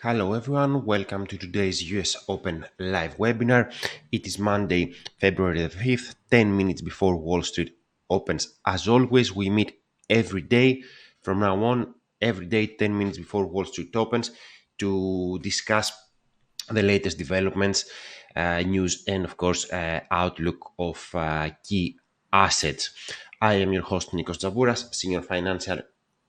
Hello everyone, welcome to today's US Open live webinar. It is Monday, February the 5th, 10 minutes before Wall Street opens. As always, we meet every day from now on, every day 10 minutes before Wall Street opens to discuss the latest developments, news, and of course, outlook of key assets. I am your host, Nikos Zavouras, Senior Financial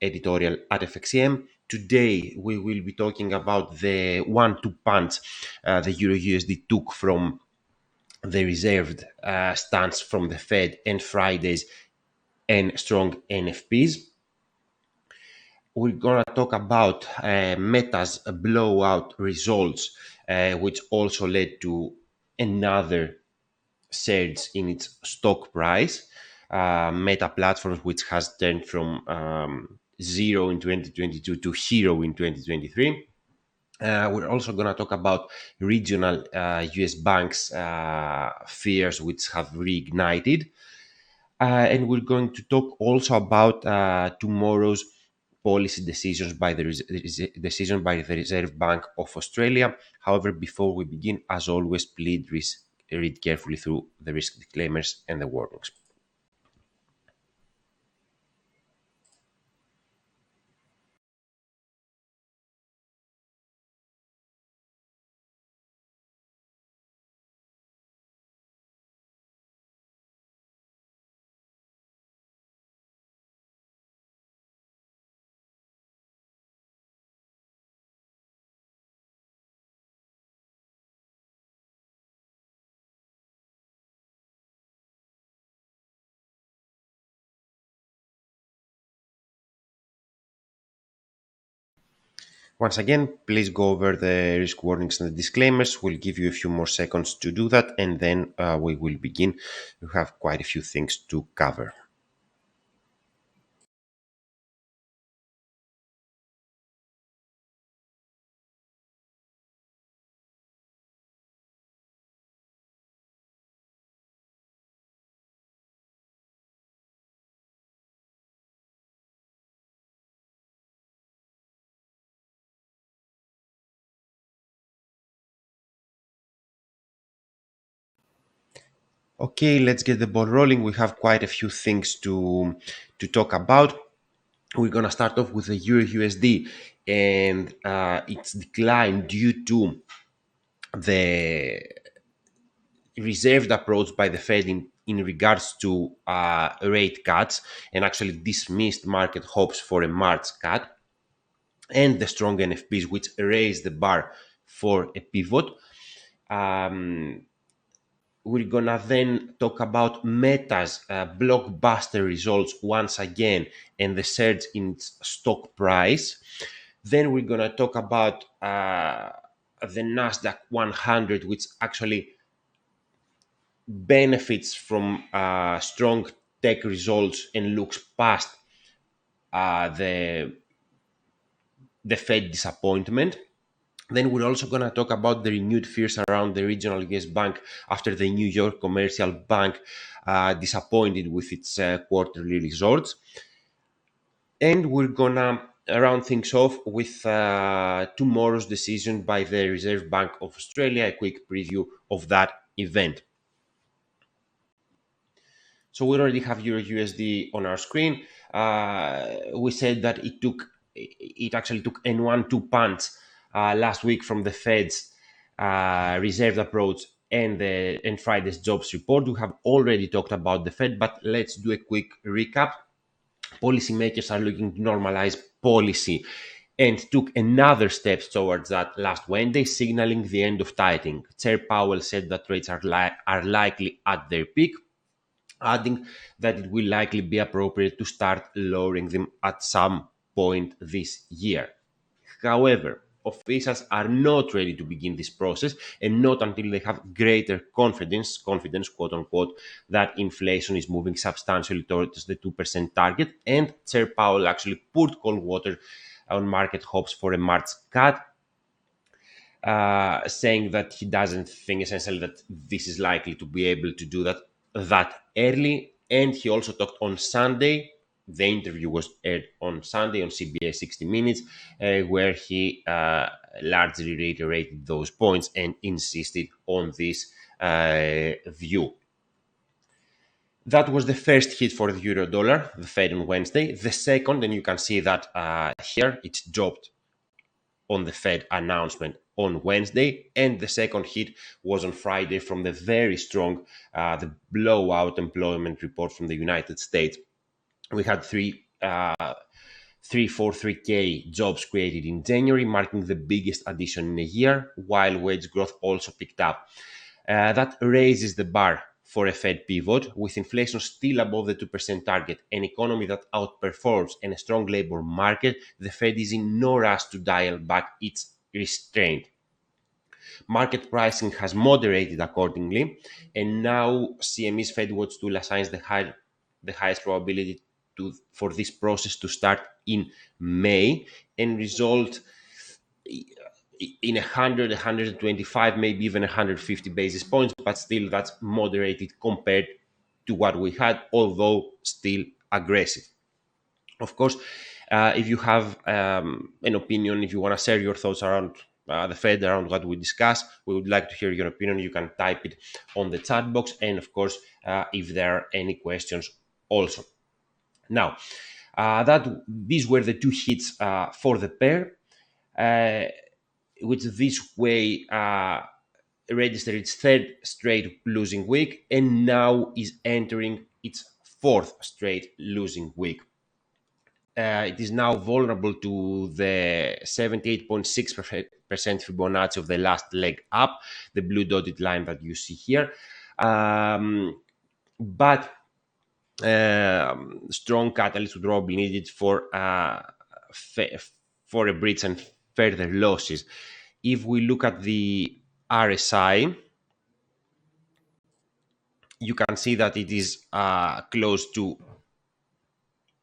Editorial at FXCM. Today, we will be talking about the one-two punch the Euro USD took from the reserved stance from the Fed and Friday's and strong NFPs. We're going to talk about Meta's blowout results, which also led to another surge in its stock price. Meta Platforms, which has turned from zero in 2022 to hero in 2023. We're also going to talk about regional US banks fears, which have reignited. And we're going to talk also about tomorrow's policy decisions by the Reserve Bank of Australia. However, before we begin, as always, please read carefully through the risk disclaimers and the warnings. Once again, please go over the risk warnings and the disclaimers. We'll give you a few more seconds to do that, and then we will begin. We have quite a few things to cover. Okay, let's get the ball rolling. We have quite a few things to talk about. We're gonna start off with the Euro USD and its decline due to the reserved approach by the Fed in regards to rate cuts, and actually dismissed market hopes for a March cut, and the strong NFPs, which raised the bar for a pivot. We're gonna then talk about Meta's blockbuster results once again and the surge in its stock price. Then we're gonna talk about the Nasdaq 100, which actually benefits from strong tech results and looks past the Fed disappointment. Then we're also going to talk about the renewed fears around the regional US bank after the New York Commercial Bank disappointed with its quarterly results. And we're going to round things off with tomorrow's decision by the Reserve Bank of Australia, a quick preview of that event. So we already have Euro USD on our screen. We said that it actually took a 1-2 punch last week from the Fed's reserved approach and Friday's jobs report. We have already talked about the Fed, but let's do a quick recap. Policymakers are looking to normalize policy and took another step towards that last Wednesday, signaling the end of tightening. Chair Powell said that rates are likely at their peak, adding that it will likely be appropriate to start lowering them at some point this year. However, officials are not ready to begin this process, and not until they have greater confidence, quote unquote, that inflation is moving substantially towards the 2% target. And Chair Powell actually poured cold water on market hopes for a March cut, saying that he doesn't think essentially that this is likely to be able to do that early. And he also talked on Sunday The interview was aired on Sunday on CBS 60 Minutes, where he largely reiterated those points and insisted on this view. That was the first hit for the euro dollar, the Fed on Wednesday. The second, and you can see that here, it dropped on the Fed announcement on Wednesday, and the second hit was on Friday from the very strong, the blowout employment report from the United States. We had 343K jobs created in January, marking the biggest addition in a year, while wage growth also picked up. That raises the bar for a Fed pivot, with inflation still above the 2% target, an economy that outperforms, and a strong labor market. The Fed is in no rush to dial back its restraint. Market pricing has moderated accordingly, and now CME's Fed Watch tool assigns the highest probability for this process to start in May and result in 100, 125, maybe even 150 basis points, but still that's moderated compared to what we had, although still aggressive. Of course, if you have an opinion, if you want to share your thoughts around the Fed, around what we discussed, we would like to hear your opinion. You can type it on the chat box, and of course, if there are any questions also. Now, these were the two hits for the pair, which this way registered its third straight losing week and now is entering its fourth straight losing week. It is now vulnerable to the 78.6% Fibonacci of the last leg up, the blue dotted line that you see here. But strong catalyst would probably be needed for a breach and further losses. If we look at the RSI, you can see that it is close to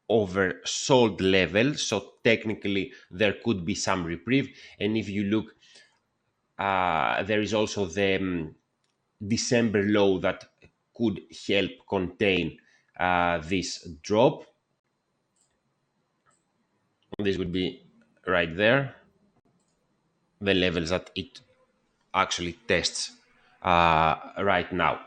oversold level, so technically there could be some reprieve. And if you look, there is also the December low that could help contain this drop. This would be right there, the levels that it actually tests right now.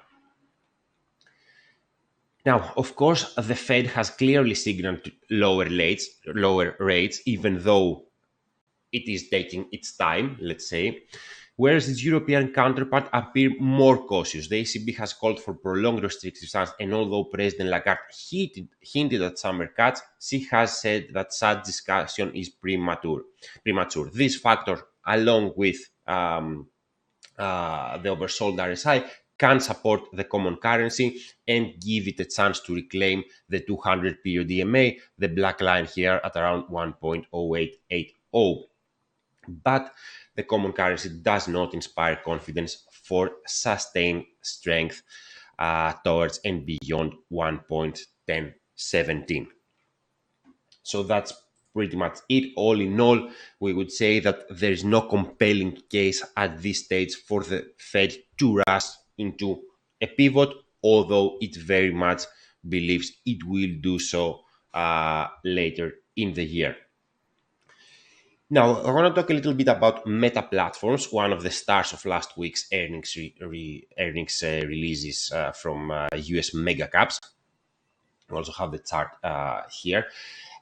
Now, of course, the Fed has clearly signaled lower rates, even though it is taking its time, let's say, whereas its European counterpart appear more cautious. The ECB has called for prolonged restrictive stance, and although President Lagarde hinted at summer cuts, she has said that such discussion is premature. This factor, along with the oversold RSI, can support the common currency and give it a chance to reclaim the 200 period EMA, the black line here at around 1.0880. But the common currency does not inspire confidence for sustained strength towards and beyond 1.1017. So that's pretty much it. All in all, we would say that there is no compelling case at this stage for the Fed to rush into a pivot, although it very much believes it will do so later in the year. Now, I want to talk a little bit about Meta Platforms, one of the stars of last week's earnings releases from US mega caps. We also have the chart here.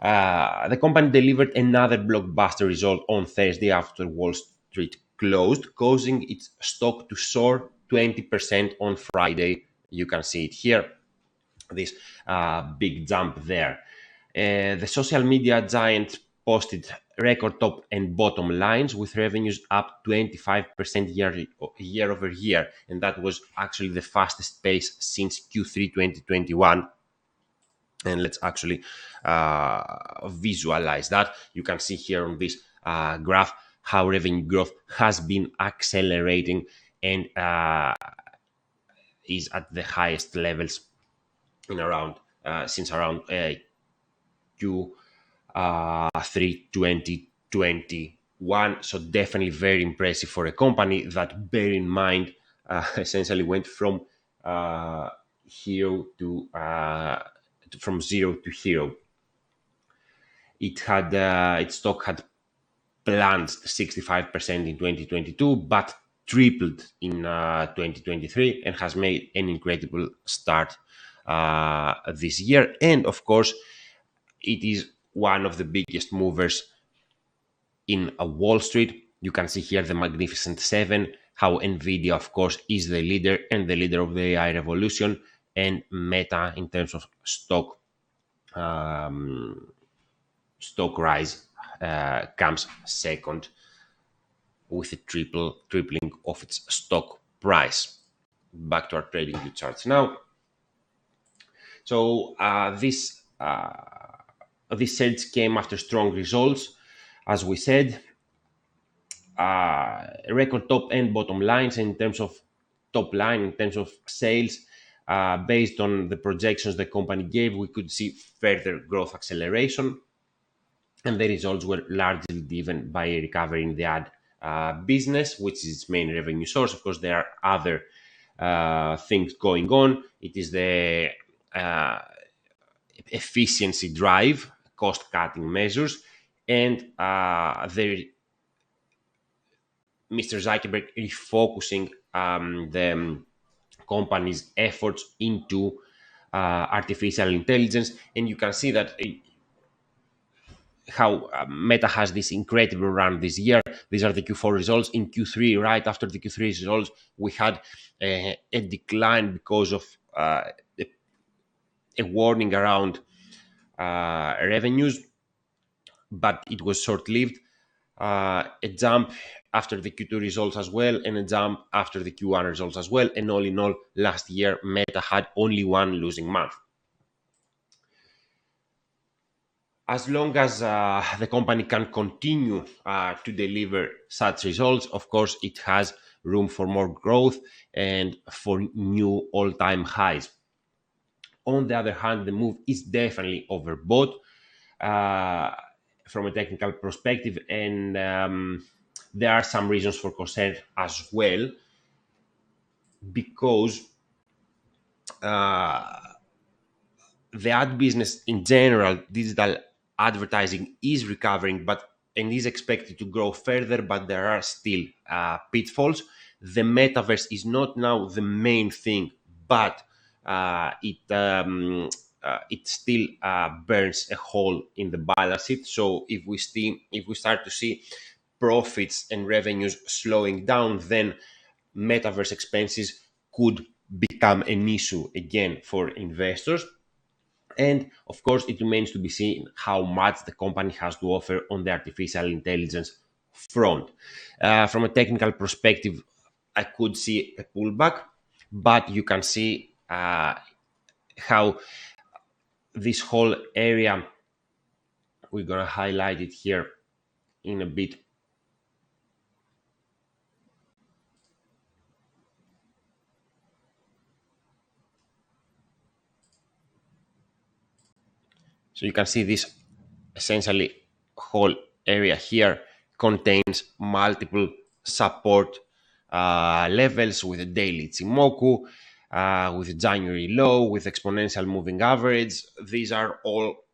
The company delivered another blockbuster result on Thursday after Wall Street closed, causing its stock to soar 20% on Friday. You can see it here, this big jump there. The social media giant posted record top and bottom lines, with revenues up 25% year over year, and that was actually the fastest pace since Q3 2021. And let's actually visualize that. You can see here on this graph how revenue growth has been accelerating and is at the highest levels in around since around Q3 2021. So definitely very impressive for a company that, bear in mind, essentially went from from zero to hero. its stock had plunged 65% in 2022, but tripled in 2023, and has made an incredible start this year. And of course, it is one of the biggest movers in Wall Street. You can see here the Magnificent Seven, how Nvidia, of course, is the leader and the leader of the AI revolution, and Meta, in terms of stock rise, comes second with a tripling of its stock price. Back to our trading view charts now. So this surge came after strong results, as we said. Record top and bottom lines in terms of top line, in terms of sales. Based on the projections the company gave, we could see further growth acceleration, and the results were largely driven by a recovery in the ad business, which is its main revenue source. Of course, there are other things going on. It is the efficiency drive, cost-cutting measures, and Mr. Zuckerberg refocusing the company's efforts into artificial intelligence. And you can see that how Meta has this incredible run this year. These are the Q4 results. In Q3, right after the Q3 results, we had a decline because of a warning around revenues, but it was short-lived. A jump after the Q2 results as well, and a jump after the Q1 results as well. And all in all, last year, Meta had only one losing month. As long as the company can continue to deliver such results, of course, it has room for more growth and for new all-time highs. On the other hand, the move is definitely overbought from a technical perspective, and there are some reasons for concern as well, because the ad business in general, digital advertising, is recovering, and is expected to grow further, but there are still pitfalls. The metaverse is not now the main thing, but it still burns a hole in the balance sheet. So if we start to see profits and revenues slowing down, then metaverse expenses could become an issue again for investors. And of course, it remains to be seen how much the company has to offer on the artificial intelligence front. From a technical perspective, I could see a pullback, but you can see how this whole area, we're going to highlight it here in a bit. So you can see this essentially whole area here contains multiple support levels, with a daily Ichimoku, with a January low, with exponential moving average. These are all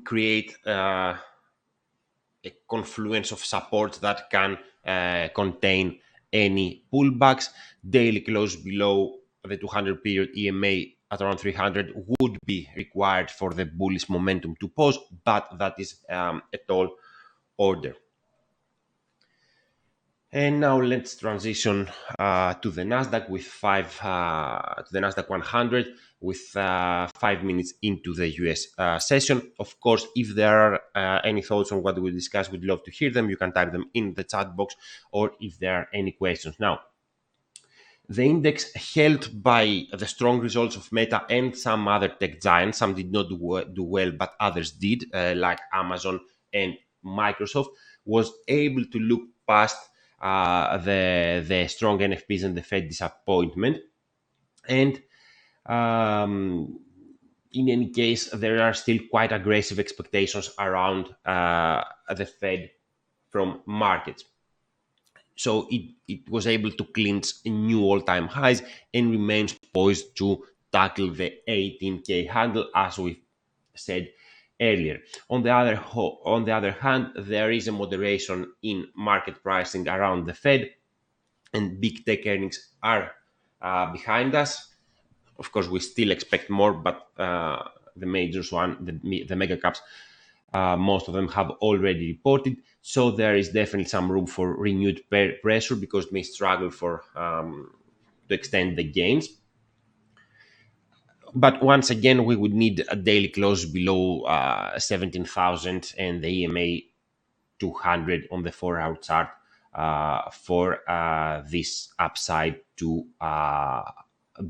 create a confluence of support that can contain any pullbacks. Daily close below the 200 period EMA at around 300 would be required for the bullish momentum to pause, but that is a tall order. And now let's transition to the Nasdaq with the Nasdaq 100 with 5 minutes into the US session. Of course, if there are any thoughts on what we discussed, we'd love to hear them. You can type them in the chat box, or if there are any questions now. The index, helped by the strong results of Meta and some other tech giants, some did not do well, but others did, like Amazon and Microsoft, was able to look past the strong NFPs and the Fed disappointment. And in any case, there are still quite aggressive expectations around the Fed from markets. So it was able to clinch new all-time highs and remains poised to tackle the 18K handle, as we said earlier. On the other hand, there is a moderation in market pricing around the Fed, and big tech earnings are behind us. Of course, we still expect more, but the majors the mega caps, most of them have already reported. So there is definitely some room for renewed pressure because it may struggle to extend the gains. But once again, we would need a daily close below 17,000 and the EMA 200 on the 4-hour chart for this upside to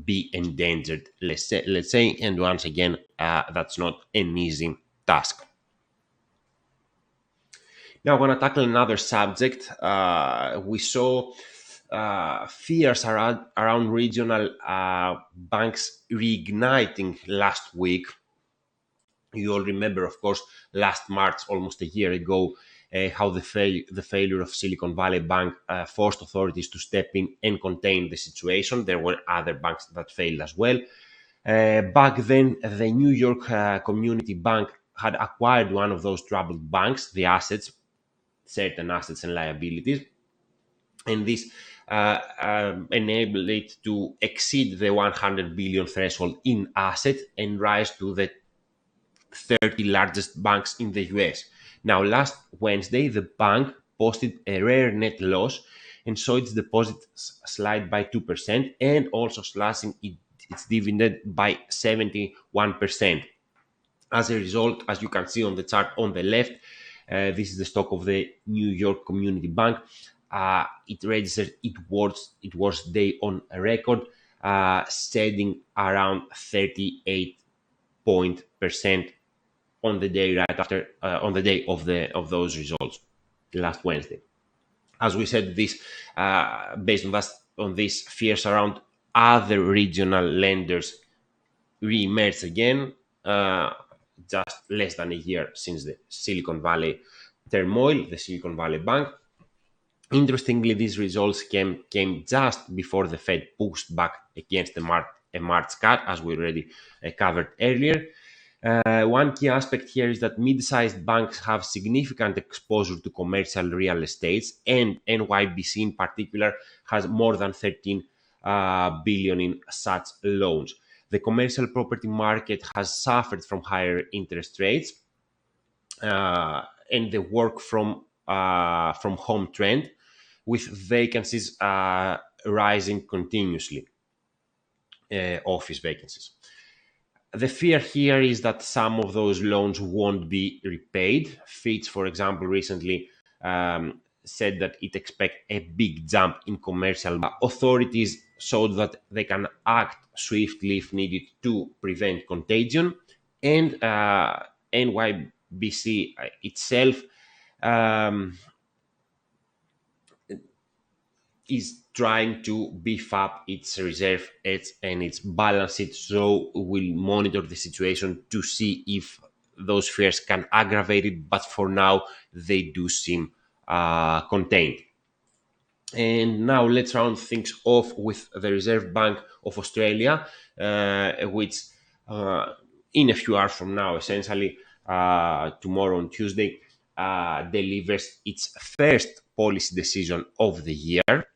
be endangered, let's say. And once again, that's not an easy task. Now I want to tackle another subject. We saw fears around regional banks reigniting last week. You all remember, of course, last March, almost a year ago, how the failure of Silicon Valley Bank forced authorities to step in and contain the situation. There were other banks that failed as well. Back then, the New York Community Bank had acquired one of those troubled banks, the assets, certain assets and liabilities, and this enabled it to exceed the 100 billion threshold in asset and rise to the 30 largest banks in the US. Now, last Wednesday, the bank posted a rare net loss and saw its deposits slide by 2% and also slashing its dividend by 71%. As a result, as you can see on the chart on the left, this is the stock of the New York Community Bank. It registered its worst day on record, shedding around 38% on the day right after, on the day of those results, last Wednesday. As we said, this based on this, fears around other regional lenders re-emerged again, just less than a year since the Silicon Valley turmoil, the Silicon Valley Bank. Interestingly, these results came just before the Fed pushed back against a March cut, as we already covered earlier. One key aspect here is that mid-sized banks have significant exposure to commercial real estates, and NYBC in particular has more than 13 billion in such loans. The commercial property market has suffered from higher interest rates and the work from home trend, with vacancies rising continuously, office vacancies. The fear here is that some of those loans won't be repaid. Fitch, for example, recently said that it expects a big jump in commercial. Authorities showed that they can act swiftly if needed to prevent contagion, and NYBC itself is trying to beef up its reserve and its balance sheet, so we'll monitor the situation to see if those fears can aggravate it, but for now they do seem contained. And now let's round things off with the Reserve Bank of Australia, which in a few hours from now, essentially tomorrow on Tuesday, delivers its first policy decision of the year,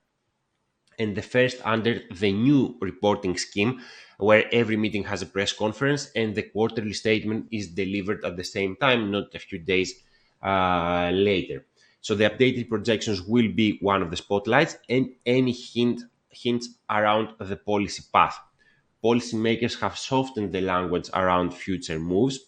and the first under the new reporting scheme, where every meeting has a press conference and the quarterly statement is delivered at the same time, not a few days later. So the updated projections will be one of the spotlights, and any hints around the policy path. Policymakers have softened the language around future moves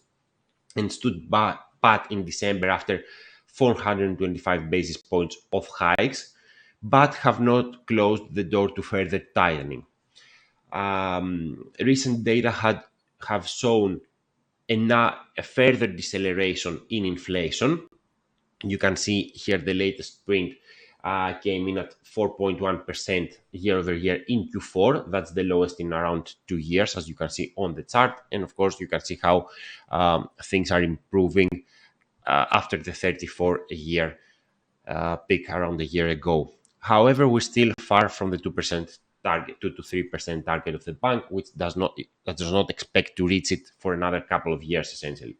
and stood pat in December after 425 basis points of hikes, but have not closed the door to further tightening. Recent data have shown a further deceleration in inflation. You can see here the latest print came in at 4.1% year over year in Q4. That's the lowest in around 2 years, as you can see on the chart. And of course, you can see how things are improving after the 34-year peak around a year ago. However, we're still far from the 2% target, 2 to 3% target of the bank, which does not expect to reach it for another couple of years, essentially.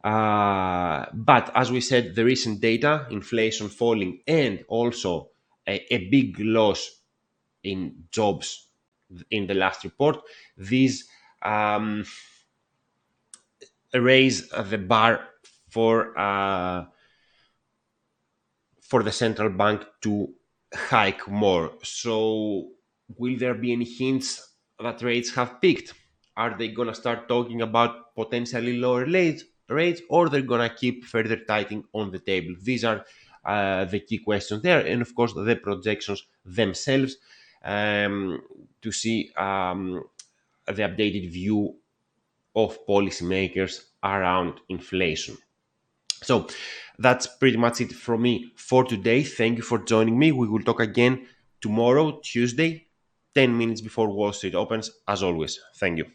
But as we said, the recent data, inflation falling, and also a big loss in jobs in the last report, these raise the bar for the central bank to hike more. So, will there be any hints that rates have peaked? Are they going to start talking about potentially lower rates, or they're going to keep further tightening on the table? These are the key questions there, and of course, the projections themselves to see the updated view of policymakers around inflation. So that's pretty much it from me for today. Thank you for joining me. We will talk again tomorrow, Tuesday, 10 minutes before Wall Street opens, as always. Thank you.